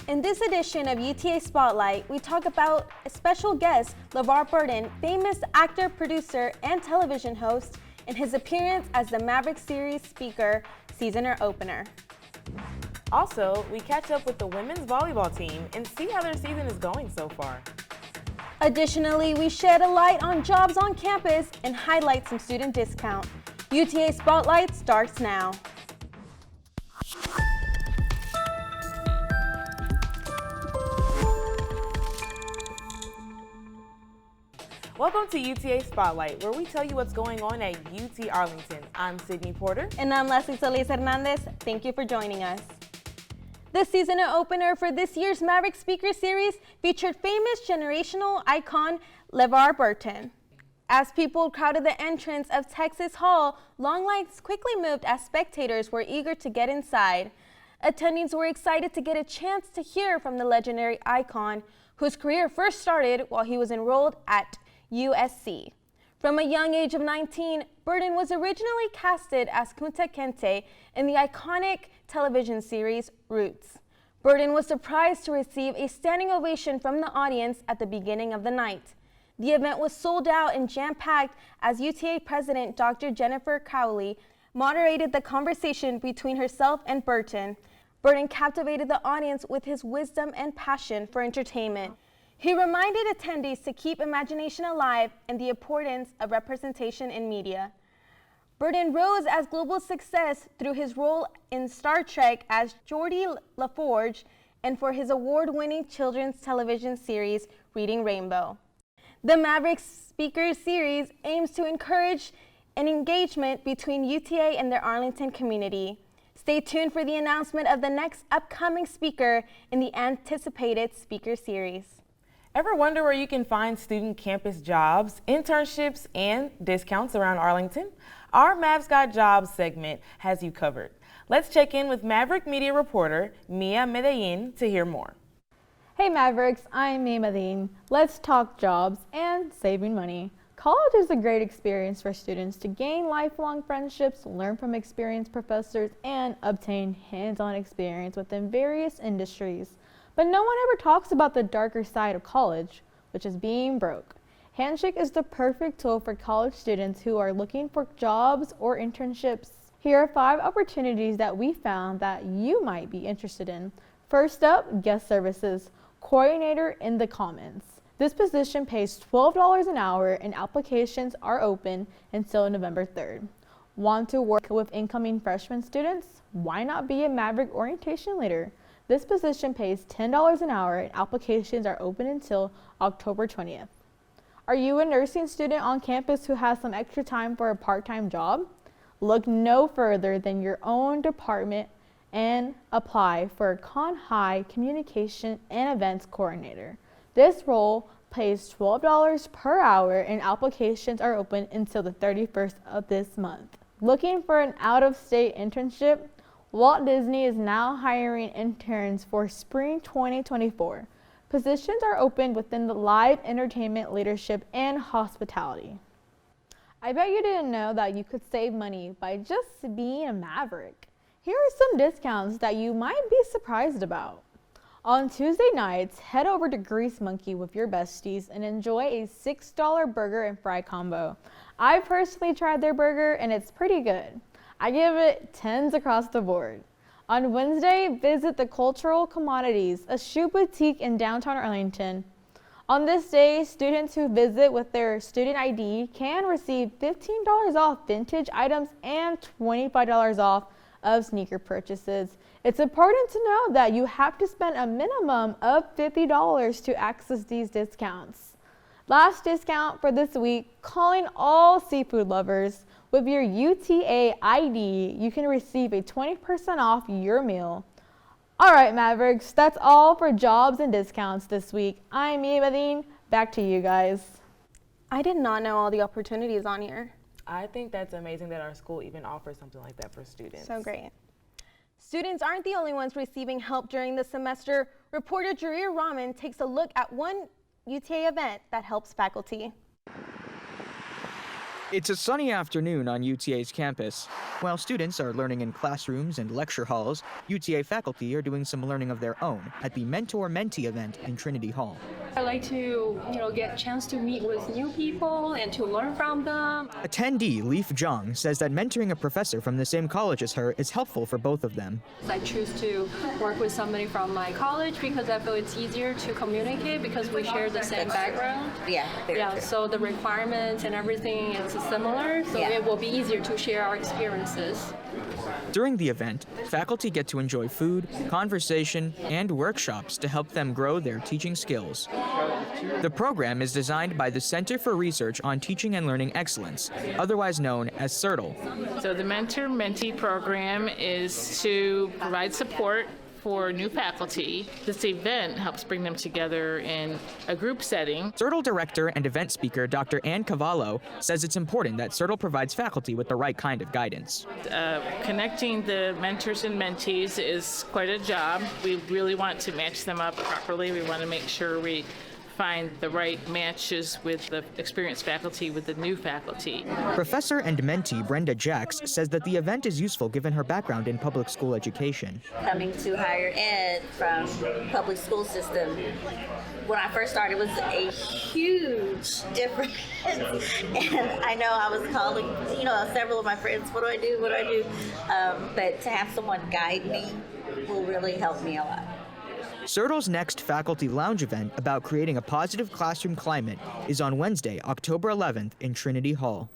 In this edition of UTA Spotlight, we talk about a special guest, LeVar Burton, famous actor, producer, and television host, and his appearance as the Maverick Series speaker season opener. Also, we catch up with the women's volleyball team and see how their season is going so far. Additionally, we shed a light on jobs on campus and highlight some student discount. UTA Spotlight starts now. Welcome to UTA Spotlight, where we tell you what's going on at UT Arlington. I'm Sydney Porter. And I'm Leslie Solis Hernandez. Thank you for joining us. The season opener for this year's Maverick Speaker Series featured famous generational icon LeVar Burton. As people crowded the entrance of Texas Hall, long lines quickly moved as spectators were eager to get inside. Attendees were excited to get a chance to hear from the legendary icon, whose career first started while he was enrolled at USC. From a young age of 19, Burton was originally casted as Kunta Kinte in the iconic television series Roots. Burton was surprised to receive a standing ovation from the audience at the beginning of the night. The event was sold out and jam-packed as UTA President Dr. Jennifer Cowley moderated the conversation between herself and Burton. Burton captivated the audience with his wisdom and passion for entertainment. He reminded attendees to keep imagination alive and the importance of representation in media. Burton rose as global success through his role in Star Trek as Geordi LaForge and for his award-winning children's television series, Reading Rainbow. The Maverick Speaker Series aims to encourage an engagement between UTA and their Arlington community. Stay tuned for the announcement of the next upcoming speaker in the anticipated Speaker Series. Ever wonder where you can find student campus jobs, internships, and discounts around Arlington? Our Mavs Got Jobs segment has you covered. Let's check in with Maverick media reporter Mia Medellin to hear more. Hey Mavericks, I'm Mia Medellin. Let's talk jobs and saving money. College is a great experience for students to gain lifelong friendships, learn from experienced professors, and obtain hands-on experience within various industries. But no one ever talks about the darker side of college, which is being broke. Handshake is the perfect tool for college students who are looking for jobs or internships. Here are 5 opportunities that we found that you might be interested in. First up, guest services, coordinator in the Commons. This position pays $12 an hour and applications are open until November 3rd. Want to work with incoming freshman students? Why not be a Maverick orientation leader? This position pays $10 an hour and applications are open until October 20th. Are you a nursing student on campus who has some extra time for a part-time job? Look no further than your own department and apply for a Con High Communication and Events Coordinator. This role pays $12 per hour and applications are open until the 31st of this month. Looking for an out-of-state internship? Walt Disney is now hiring interns for spring 2024. Positions are open within the live entertainment, leadership, and hospitality. I bet you didn't know that you could save money by just being a Maverick. Here are some discounts that you might be surprised about. On Tuesday nights, head over to Grease Monkey with your besties and enjoy a $6 burger and fry combo. I personally tried their burger and it's pretty good. I give it 10s across the board. On Wednesday, visit the Cultural Commodities, a shoe boutique in downtown Arlington. On this day, students who visit with their student ID can receive $15 off vintage items and $25 off of sneaker purchases. It's important to know that you have to spend a minimum of $50 to access these discounts. Last discount for this week, calling all seafood lovers. With your UTA ID, you can receive a 20% off your meal. All right, Mavericks, that's all for jobs and discounts this week. I'm Mia Medellin. Back to you guys. I did not know all the opportunities on here. I think that's amazing that our school even offers something like that for students. So great. Students aren't the only ones receiving help during the semester. Reporter Jareer Rahman takes a look at one UTA event that helps faculty. It's a sunny afternoon on UTA's campus. While students are learning in classrooms and lecture halls, UTA faculty are doing some learning of their own at the Mentor-Mentee event in Trinity Hall. I like to, get a chance to meet with new people and to learn from them. Attendee Leaf Zhang says that mentoring a professor from the same college as her is helpful for both of them. I choose to work with somebody from my college because I feel it's easier to communicate because we share the same background. Yeah, So the requirements and everything is similar, so it will be easier to share our experiences. During the event, faculty get to enjoy food, conversation, and workshops to help them grow their teaching skills. The program is designed by the Center for Research on Teaching and Learning Excellence, otherwise known as CERTL. So the Mentor-Mentee program is to provide support for new faculty. This event helps bring them together in a group setting. CERTL director and event speaker Dr. Ann Cavallo says it's important that CERTL provides faculty with the right kind of guidance. Connecting the mentors and mentees is quite a job. We really want to match them up properly. We want to make sure we find the right matches with the experienced faculty with the new faculty. Professor and mentee Brenda Jacks says that the event is useful given her background in public school education. Coming to higher ed from public school system, when I first started, it was a huge difference. And I know I was calling, several of my friends, what do I do? But to have someone guide me will really help me a lot. CERTL's next faculty lounge event about creating a positive classroom climate is on Wednesday, October 11th in Trinity Hall.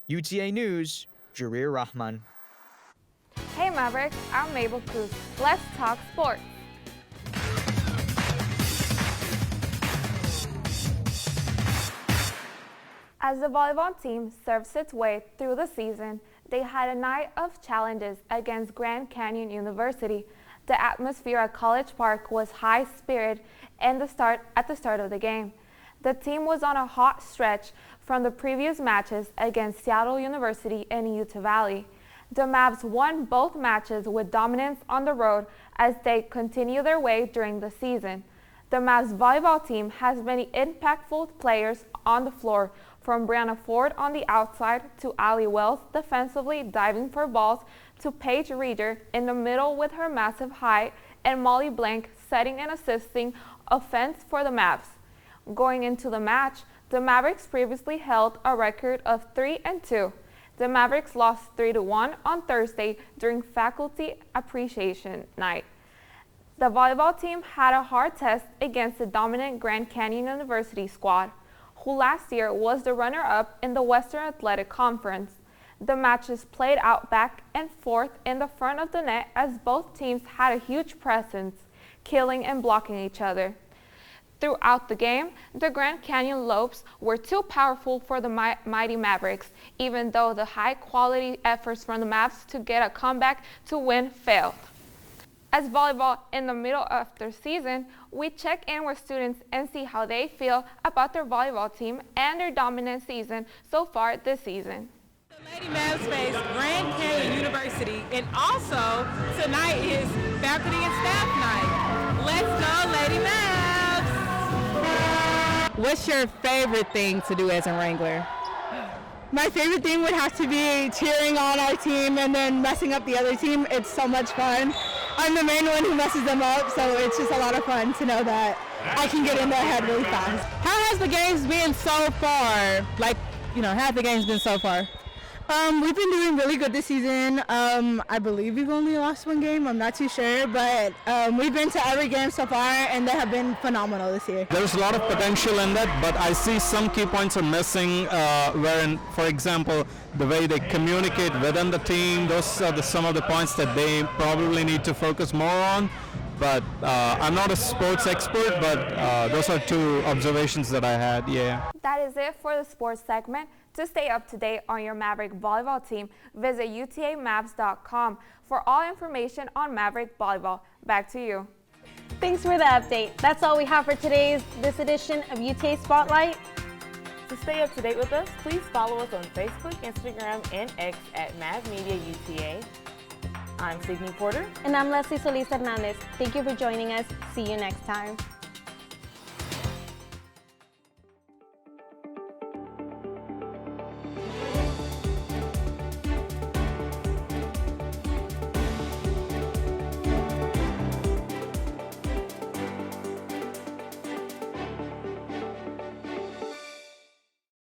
UTA News, Jareer Rahman. Hey Mavericks, I'm Mabel Cruz. Let's talk sports. As the volleyball team serves its way through the season, they had a night of challenges against Grand Canyon University. The atmosphere at College Park was high-spirited at the start of the game. The team was on a hot stretch from the previous matches against Seattle University and Utah Valley. The Mavs won both matches with dominance on the road as they continue their way during the season. The Mavs volleyball team has many impactful players on the floor, from Brianna Ford on the outside to Allie Wells defensively diving for balls to Paige Reeder in the middle with her massive height and Molly Blank setting and assisting offense for the Mavs. Going into the match, the Mavericks previously held a record of 3-2. The Mavericks lost 3-1 on Thursday during Faculty Appreciation Night. The volleyball team had a hard test against the dominant Grand Canyon University squad, who last year was the runner-up in the Western Athletic Conference. The matches played out back and forth in the front of the net as both teams had a huge presence, killing and blocking each other. Throughout the game, the Grand Canyon Lopes were too powerful for the mighty Mavericks, even though the high-quality efforts from the Mavs to get a comeback to win failed. As volleyball in the middle of their season, we check in with students and see how they feel about their volleyball team and their dominant season so far this season. Lady Mavs face Grand Canyon University, and also tonight is faculty and staff night. Let's go, Lady Mavs! What's your favorite thing to do as a Wrangler? My favorite thing would have to be cheering on our team and then messing up the other team. It's so much fun. I'm the main one who messes them up, so it's just a lot of fun to know that I can get in their head really fast. How has the games been so far? How have the games been so far? We've been doing really good this season. I believe we've only lost one game. I'm not too sure, but we've been to every game so far, and they have been phenomenal this year. There's a lot of potential in that, but I see some key points are missing, wherein, for example, the way they communicate within the team, those are some of the points that they probably need to focus more on. But I'm not a sports expert, but those are two observations that I had, yeah. That is it for the sports segment. To stay up to date on your Maverick volleyball team, visit utamavs.com for all information on Maverick volleyball. Back to you. Thanks for the update. That's all we have for this edition of UTA Spotlight. To stay up to date with us, please follow us on Facebook, Instagram, and X at MavMediaUTA. I'm Sydney Porter. And I'm Leslie Solis Hernandez. Thank you for joining us. See you next time.